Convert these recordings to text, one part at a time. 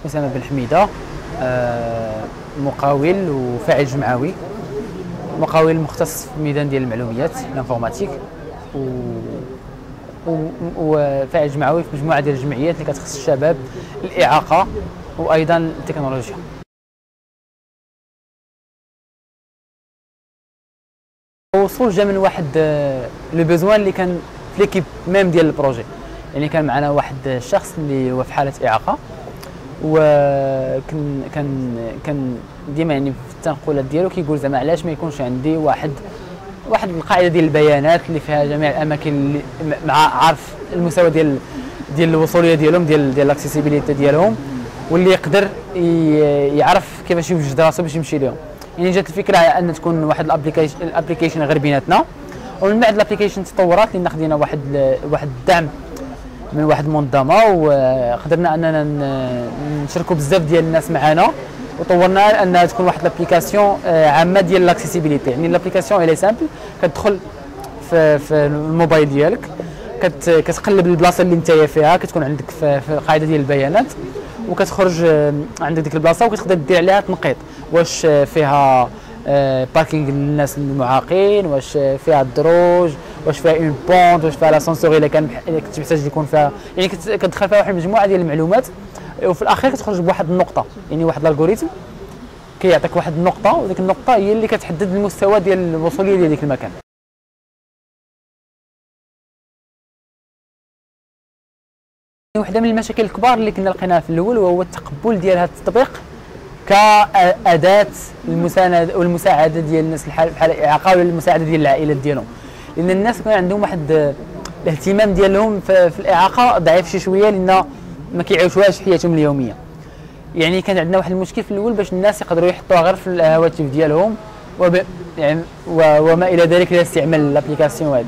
أسامة بن حميدة، مقاول وفاعل جمعوي. مقاول مختص في الميدان ديال المعلومات الانفورماتيك، وفاعل جمعوي في مجموعه ديال الجمعيات اللي كتخص الشباب، الاعاقه وايضا التكنولوجيا. الوصول جا من واحد لو بوزوان اللي كان في ليكيب ميم ديال البروجي. يعني كان معنا واحد الشخص اللي هو في حاله اعاقه، وكان كان ديما يعني في التنقلات ديالو كيقول زعما علاش ما يكونش عندي واحد القاعده ديال البيانات اللي فيها جميع الاماكن اللي مع عارف المستوى ديال الوصوليه ديالهم، ديال الاكسيسيبيليتي ديالهم، واللي يقدر يعرف كيفاش يوجد راسو باش يمشي لهم. يعني جات الفكره على ان تكون واحد الابليكيشن غير بيناتنا، ومن بعد الابليكيشن تطورات لان خدينا واحد الدعم من واحد المنظمه، وقدرنا اننا نشاركوا بزاف ديال الناس معنا، وطورنا انها تكون واحد لابليكاسيون عامه ديال لاكسيسيبيليتي. يعني لابليكاسيون الي سامبل، كتدخل في الموبايل ديالك، كتقلب البلاصه اللي انت فيها، كتكون عندك في قاعده ديال البيانات، وكتخرج عندك ديك البلاصه وكتقدر دير عليها تنقيط، واش فيها باركينغ للناس المعاقين، واش فيها الدروج، واش فيها اون بوند، واش فيها لاسانسور الا كنت محتاج يكون فيها. يعني كتدخل فيها واحد المجموعه ديال المعلومات، وفي الاخير كتخرج بواحد النقطه، يعني واحد الالغوريثم كيعطيك واحد النقطه، وديك النقطه هي اللي كتحدد المستوى ديال الوصوليه ديال ديك المكان. واحده من المشاكل الكبار اللي كنا لقيناها في الاول وهو التقبل ديال هذا التطبيق كأداة المساندة والمساعدة ديال الناس بحال الإعاقة، ولا المساعدة ديال العائلات ديالهم، لأن الناس كان عندهم واحد الاهتمام ديالهم في الإعاقة ضعيف شي شوية، لأن ما كيعيشوهاش في حياتهم اليومية. يعني كان عندنا واحد المشكل في الأول باش الناس يقدروا يحطوها غير في الهواتف ديالهم يعني وما إلى ذلك لاستعمال الابليكاسيون هذه.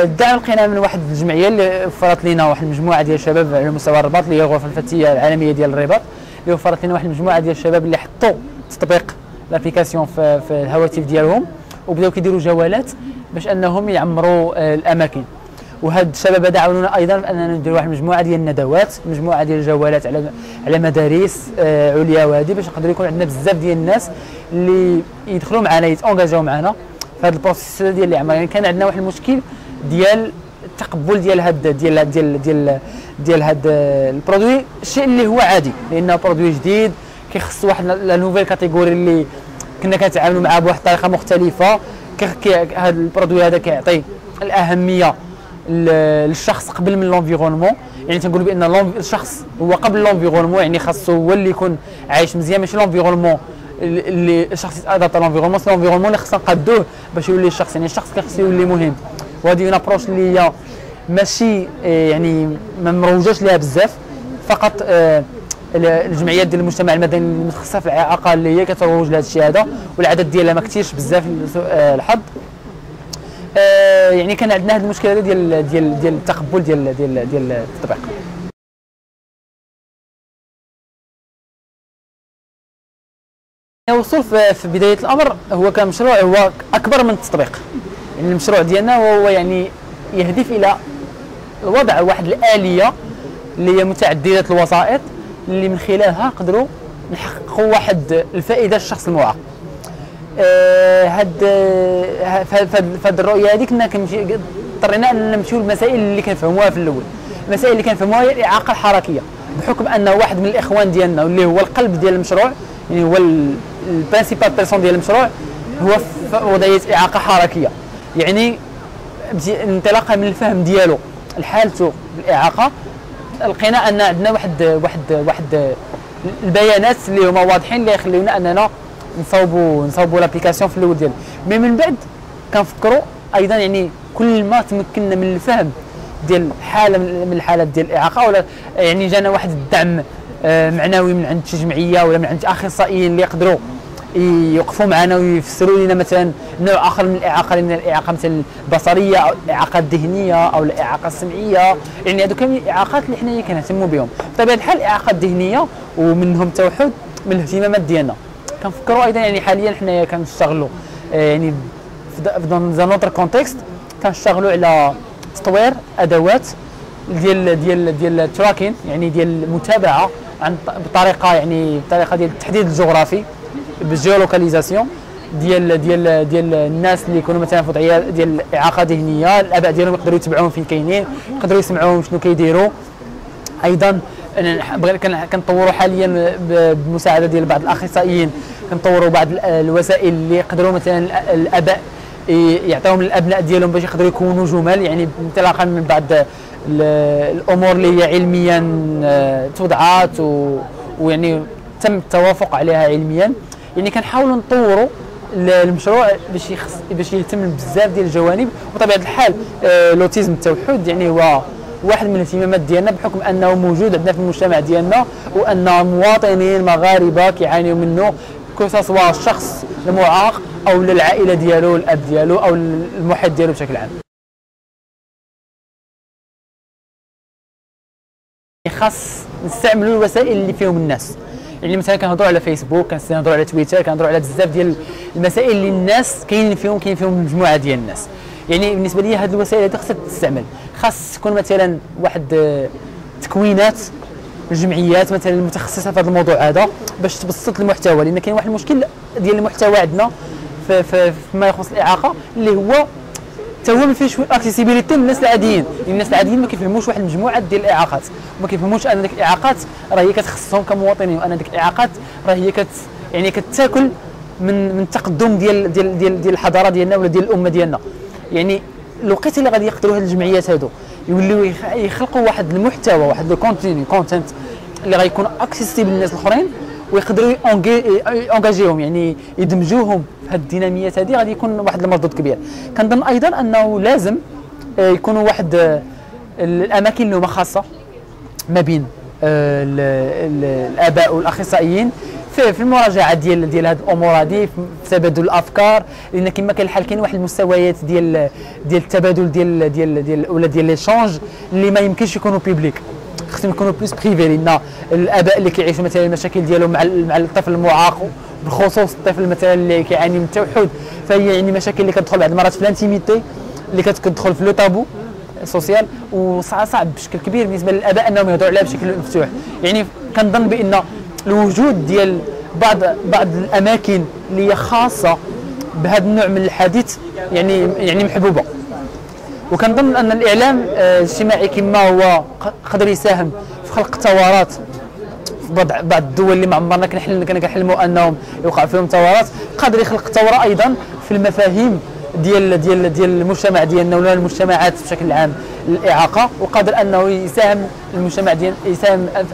الدعم لقينا من واحد الجمعية اللي وفرت لنا واحد المجموعة ديال الشباب على مستوى الرباط، اللي هي الغرفة الفتية العالمية ديال الرباط، اللي وفرت لنا واحد المجموعه ديال الشباب اللي حطوا تطبيق لابليكاسيون في الهواتف ديالهم، وبداو كيديروا جولات باش انهم يعمروا الاماكن. وهاد الشباب هذا عاونونا ايضا اننا نديروا واحد المجموعه ديال الندوات، مجموعه ديال الجولات على مدارس عليا، وهذه باش نقدروا يكون عندنا بزاف ديال الناس اللي يدخلوا معنا، يتونجاجاو معنا في هذا البروسيس ديال العمل. يعني كان عندنا واحد المشكل ديال التقبل ديال هاد ديال هاد البرودوي، الشيء اللي هو عادي لانه برودوي جديد كيخص واحد لا نوفيل كاتيجوري اللي كنا كنتعاملوا معاه بواحد الطريقه مختلفه. هذا البرودوي هذا كيعطي الاهميه للشخص قبل من لونفيرونمون. يعني تنقول بان الشخص هو قبل لونفيرونمون، يعني خاصو هو اللي يكون عايش مزيان، ماشي لونفيرونمون اللي الشخص يتادابط لونفيرونمون، سي لونفيرونمون اللي خصنا نقادوه باش يولي الشخص. يعني الشخص كيخصو يولي مهم، وهذه اون ابروش اللي هي ماشي يعني ما مروجاش ليها بزاف، فقط الجمعيات ديال المجتمع المدني المتخصصه في الاعاقه اللي هي كتروج لهذا الشيء هذا، والعدد ديالها ما كثيرش بزاف الحظ. يعني كان عندنا هذه المشكله هذه ديال التقبل ديال التطبيق. الوصول في بدايه الامر هو كان مشروع هو اكبر من التطبيق. يعني المشروع ديالنا وهو يعني يهدف الى وضع واحد الآلية اللي هي متعددة الوسائط، اللي من خلالها نقدروا نحققوا واحد الفائدة للشخص المعاق. فهاد الرؤية هذه كنا اضطرينا ان نمشيو للمسائل اللي كنفهموها في الاول. المسائل اللي كنفهموها هي الإعاقة الحركية، بحكم ان واحد من الاخوان ديالنا واللي هو القلب ديال المشروع، يعني هو البرينسيبال بيرسون ديال المشروع، هو في وضعية إعاقة حركية. يعني انطلاقا من الفهم ديالو لحالته بالاعاقه، لقينا ان عندنا واحد البيانات اللي هما واضحين اللي يخليونا اننا نصاوبوا لابليكاسيون في الاول ديالو. مي من بعد كنفكروا ايضا يعني كل ما تمكنا من الفهم ديال حاله من الحالات ديال الاعاقه، ولا يعني جانا واحد الدعم معنوي من عند شي جمعيه ولا من عند اخصائيين اللي يقدروا يوقفوا معنا ويفسروا لنا مثلا نوع اخر من الاعاقه، من الاعاقه مثلا البصريه او الاعاقه الذهنيه او الاعاقه السمعيه. يعني هذو كاملين الاعاقات اللي حنايا كنهتموا بهم. بطبيعه الحال الاعاقه الذهنيه ومنهم التوحد من الاهتمامات ديالنا. كنفكروا ايضا يعني حاليا حنايا كنشتغلوا يعني في نوتر كونتكست، كنشتغلوا على تطوير ادوات ديال التراكين، يعني ديال المتابعه بطريقه يعني بطريقه ديال التحديد الجغرافي بالجيولوكاليزاسيون ديال الناس اللي يكونوا مثلا في وضعيه ديال اعاقه ذهنيه، الاباء ديالهم يقدروا يتبعوهم فين كاينين، يقدروا يسمعوهم شنو كيديروا. ايضا كنطوروا حاليا بمساعده ديال بعض الاخصائيين، كنطوروا بعض الوسائل اللي يقدروا مثلا الاباء يعطيهم الابناء ديالهم باش يقدروا يكونوا جمل، يعني انطلاقا من بعض الامور اللي هي علميا توضعات ويعني تم التوافق عليها علميا. يعني كنحاولوا نطوروا المشروع باش يتم بزاف ديال الجوانب. وطبيعه الحال الاوتيزم التوحد يعني هو واحد من الاهتمامات ديالنا، بحكم انه موجود عندنا في المجتمع ديالنا، وان مواطنين مغاربه كيعانيوا منه، سواء الشخص المعاق او العائله ديالو، الاب ديالو او المحيط ديالو بشكل عام. خاص نستعملوا الوسائل اللي فيهم الناس، يعني مثلا كنهضروا على فيسبوك، كنهضروا على تويتر، كنهضروا على بزاف ديال المسائل اللي الناس كاين فيهم مجموعه ديال الناس. يعني بالنسبه لي هذه الوسائل هذه خاصها تستعمل، خاص تكون مثلا واحد تكوينات الجمعيات مثلا المتخصصه في هذا الموضوع هذا باش تبسط المحتوى، لان كاين واحد المشكل ديال المحتوى عندنا فيما يخص الاعاقه اللي هو حتى هو ما فيهش اكسيسيبيليتي للناس العاديين. الناس العاديين ما كيفهموش واحد المجموعه ديال الاعاقات، وما كيفهموش ان ديك الاعاقات راه هي كتخصهم كمواطنين، وان ديك الاعاقات راه هي يعني كتاكل من التقدم ديال الحضاره ديالنا ولا ديال الامه ديالنا. يعني الوقت اللي غادي يقدروا هاد الجمعيات هادو يوليو يخلقوا واحد المحتوى، واحد كونتنت اللي غيكون اكسيسيبل للناس الاخرين، ويقدروا اونجاجيهم يعني يدمجوهم في هذه الديناميات هذه، غادي يكون واحد المردود كبير. كنظن ايضا انه لازم يكونوا واحد الاماكن اللي هما خاصه ما بين الاباء والاخصائيين في المراجعه ديال هذه الامور هذه، في تبادل الافكار، لان كما كان الحال كاين واحد المستويات ديال التبادل ديال ولا ديال ليشونج اللي ما يمكنش يكونوا بيبليك، خصهم يكونوا بلوس بريفي. لان الاباء اللي كيعيشوا مثلا المشاكل ديالهم مع الطفل المعاق، بخصوص الطفل مثلا اللي كيعاني من التوحد، فهي يعني مشاكل اللي كتدخل بعض المرات في الانتيميتي، اللي كتدخل في لو تابو سوسيال، وصعب بشكل كبير بالنسبه للاباء انهم يهضروا عليها بشكل مفتوح. يعني كنظن بان الوجود ديال بعض الاماكن اللي هي خاصه بهذا النوع من الحديث يعني محبوبه. وكنظن ان الاعلام الاجتماعي كما هو قدر يساهم في خلق ثورات في بعض الدول اللي ما عمرنا كنحلموا انهم يوقع فيهم ثورات، قادر يخلق ثوره ايضا في المفاهيم ديال المجتمع ديالنا ولا المجتمعات بشكل عام الاعاقه، وقادر انه يساهم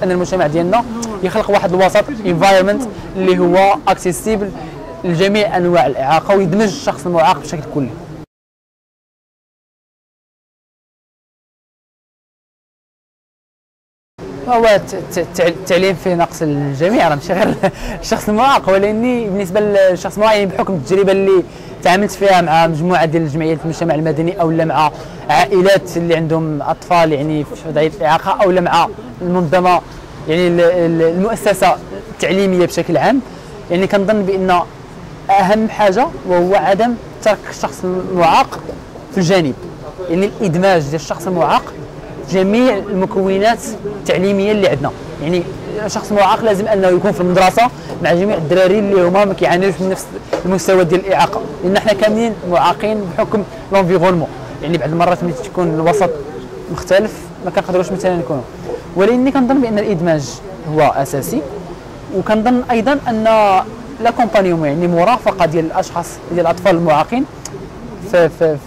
ان المجتمع ديالنا يخلق واحد الوسط انفايرمنت اللي هو اكسيسيبل لجميع انواع الاعاقه، ويدمج الشخص المعاق بشكل كلي. هو التعليم فيه نقص الجميع، راه ماشي غير الشخص المعاق، ولاني بالنسبه للشخص المعاق يعني بحكم التجربه اللي تعاملت فيها مع مجموعه ديال الجمعيات في المجتمع المدني، او مع عائلات اللي عندهم اطفال يعني في وضعيه الاعاقه، او مع المنظمه يعني المؤسسه التعليميه بشكل عام، يعني كنظن بان اهم حاجه وهو عدم ترك الشخص المعاق في الجانب، يعني الادماج ديال الشخص المعاق جميع المكونات التعليميه اللي عندنا. يعني شخص معاق لازم انه يكون في المدرسه مع جميع الدراري اللي هما ما كيعانيوش من نفس المستوى ديال الاعاقه، لان حنا كاملين معاقين بحكم لونفيرونمون، يعني بعض المرات ملي تكون الوسط مختلف ما كنقدروش مثلا نكونوا. ولاني كنظن بان الادماج هو اساسي، وكنظن ايضا ان لاكومبانيومون يعني مرافقه ديال الاشخاص ديال الاطفال المعاقين في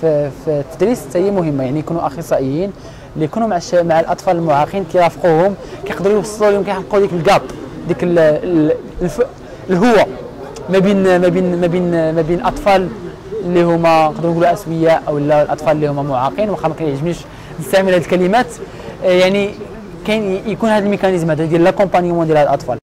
التدريس حتى هي مهمه. يعني يكونوا اخصائيين اللي يكونوا مع الاطفال المعاقين كيرافقوهم، كيقدروا يوصلوا لهم، كيحققوا ديك الكاب، ديك الهوه ما بين اطفال اللي هما نقدروا نقولوا اسوياء او لا الاطفال اللي هما معاقين. واخا ما كيعجبنيش نستعمل هذه الكلمات، يعني كاين يكون هذا الميكانيزم هذا ديال لاكومبانيومون ديال هاد الاطفال.